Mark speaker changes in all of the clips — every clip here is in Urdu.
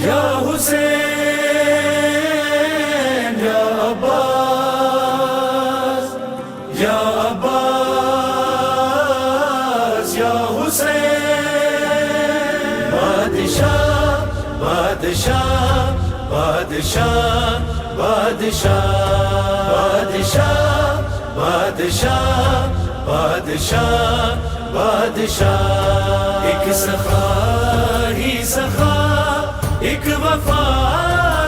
Speaker 1: یا حسین یا عباس یا عباس یا حسین بادشاہ بادشاہ بادشاہ بادشاہ بادشاہ بادشاہ بادشاہ بادشاہ ایک سخا ہی سخا ایک وفا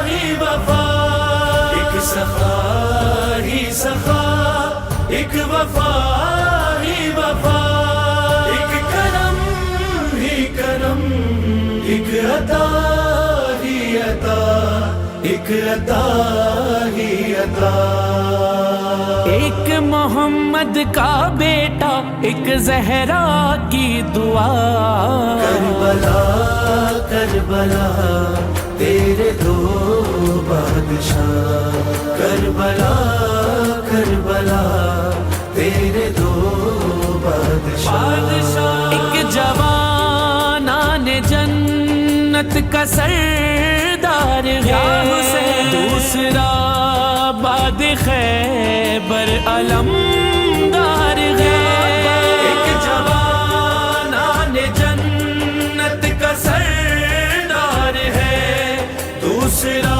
Speaker 1: ہی وفا ایک سخا ہی سخا ایک وفا ہی وفا ایک کرم ہی کرم ایک عطا ہی عطا ایک عطا ہی عطا
Speaker 2: ایک محمد کا بیٹا ایک زہرا کی دعا
Speaker 1: کربلا کربلا تیرے دو بادشاہ کربلا کربلا تیرے دو بادشاہ
Speaker 2: ایک جوان آنے جنت کا سردار ہے دوسرا باد خیبر علمدار ہے
Speaker 1: ایک جوان آنے جنت کا سردار ہے دوسرا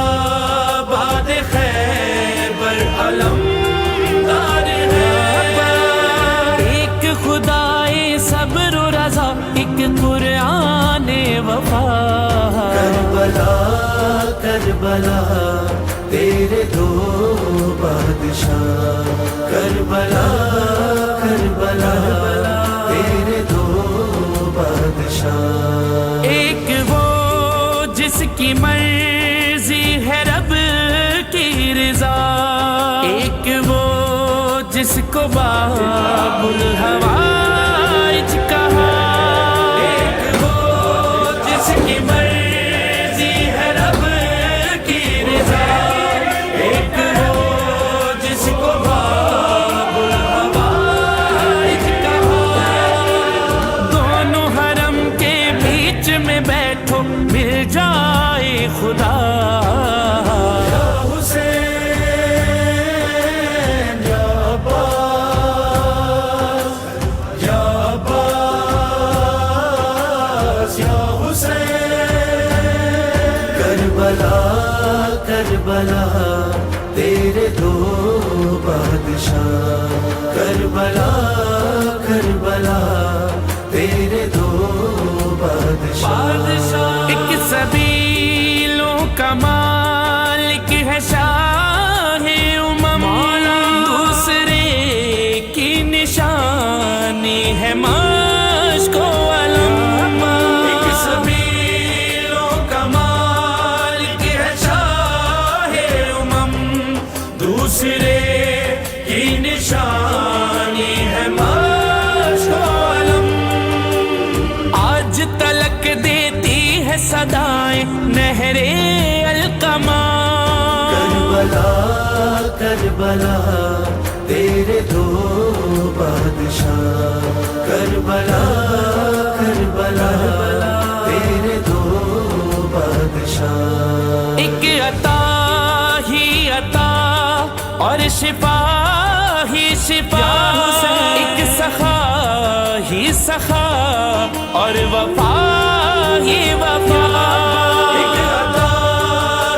Speaker 1: باد خیبر علمدار ہے
Speaker 2: ایک خدائے صبر و رضا ایک قرآن وفا
Speaker 1: کربلا کربلا تیرے دو بادشاہ کربلا کربلا تیرے دو بادشاہ
Speaker 2: ایک وہ جس کی مرضی ہے رب کی رضا ایک وہ جس کو باب الحوائج کہا
Speaker 1: ایک وہ جس کی مرضی ہے رب کی رضا ایک وہ جس کو باب الحوائج کہا
Speaker 2: دونوں حرم کے بیچ میں بیٹھو مل جائے خدا
Speaker 1: یا حسین یا عباس یا عباس یا حسین کربلا کربلا تیرے دو بادشاہ کربلا کربلا تیرے دو بادشاہ
Speaker 2: ایک سبیلوں کا مالک ہے شاہ امم دوسرے کی نشانی ہے مشک و علم
Speaker 1: ایک سبیلوں کا مالک ہے شاہ امم دوسرے کی نشانی ہے مشک و علم
Speaker 2: آج تلک دیتی ہے صدائیں نہر القما
Speaker 1: کربلا کربلا تیرے دو بادشاہ کربلا کربلا تیرے دو بادشاہ
Speaker 2: ایک عطا ہی عطا اور شفا ہی شفا ایک سخا ہی سخا اور وفا ہی وفا
Speaker 1: ایک عطا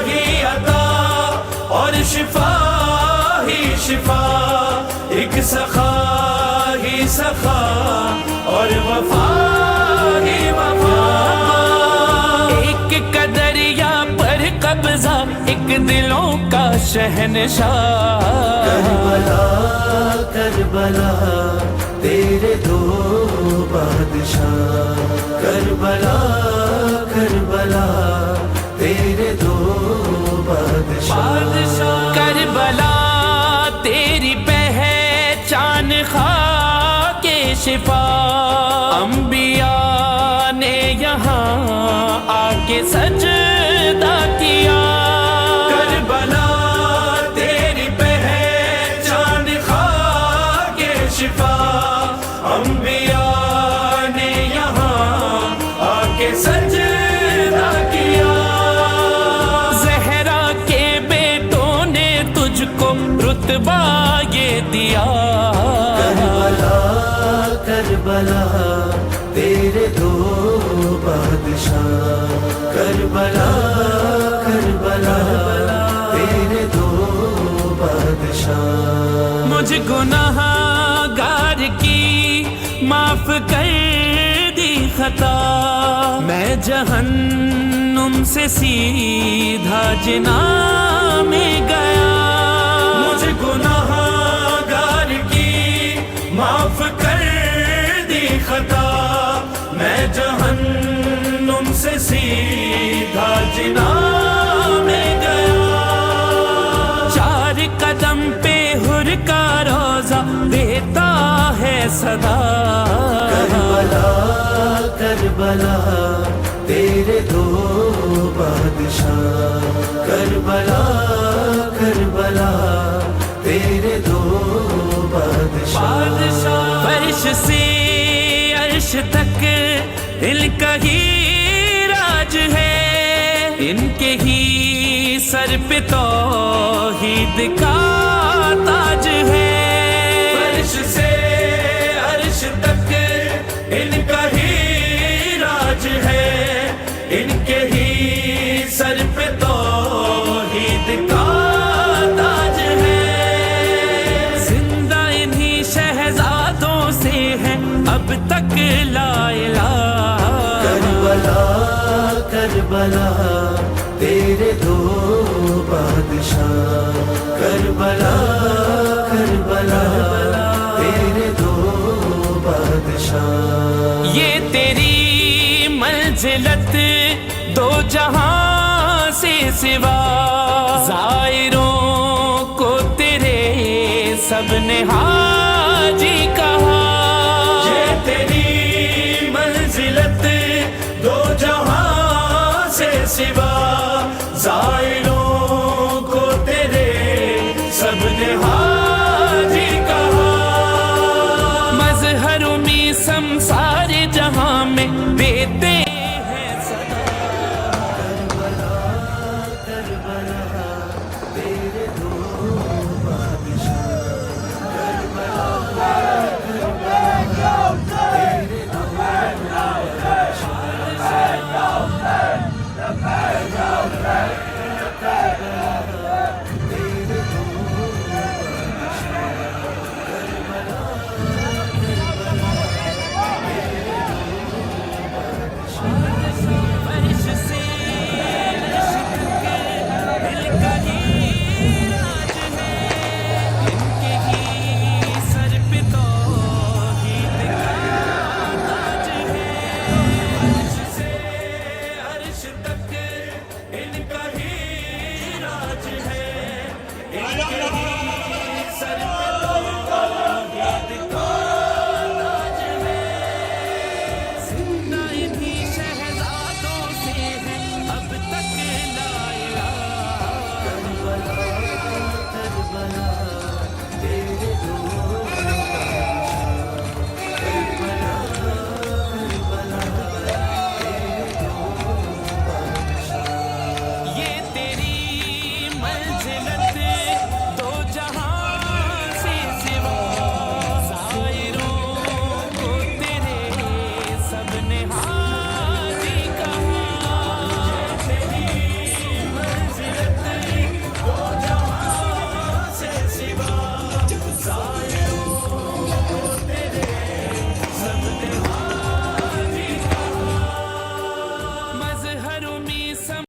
Speaker 1: ہی عطا اور شفا ہی شفا ایک سخا ہی سخا اور وفا ہی وفا
Speaker 2: ایک قدریا پر قبضہ ایک دلوں کا شہنشاہ
Speaker 1: کربلا کربلا تیرے دو بادشاہ کربلا کربلا تیرے دو بادشاہ
Speaker 2: کربلا تیری پہچان خاک شفا انبیاء نے یہاں آ کے سجدہ کیا
Speaker 1: کربلا تیری پہچان خاک شفا انبیاء نے یہاں آ کے سجدہ کیا کربلا تیرے دو بادشاہ کربلا کربلا تیرے دو بادشاہ
Speaker 2: مجھ گناہ گار کی معاف کر دی خطا میں جہنم سے سیدھا جناں میں گیا
Speaker 1: مجھ گناہ گار کی معاف کر دی خطا میں جہنم سے سیدھا جناں میں گیا
Speaker 2: چار قدم پہ حر کا روزہ دیتا ہے صدا
Speaker 1: کربلا کربلا تیرے دو بادشاہ کربلا کربلا تیرے دو بادشاہ
Speaker 2: فرش سے عرش تک ان کا ہی راج ہے ان کے ہی سر پہ توحید کا تاج ہے
Speaker 1: فرش سے عرش تک ان کا ہی راج ہے ان کے ہی سر پہ توحید کا تاج ہے
Speaker 2: زندہ انہی شہزادوں سے ہے اب تک لا الہ
Speaker 1: کربلا کربلا تیرے دو بادشاہ کربلا کربلا تیرے دو بادشاہ
Speaker 2: یہ تیری منزلت دو جہاں سے سوا زائروں کو تیرے سب نے حاجی کہا
Speaker 1: یہ تیری منزلت دو جہاں سے سوا زائر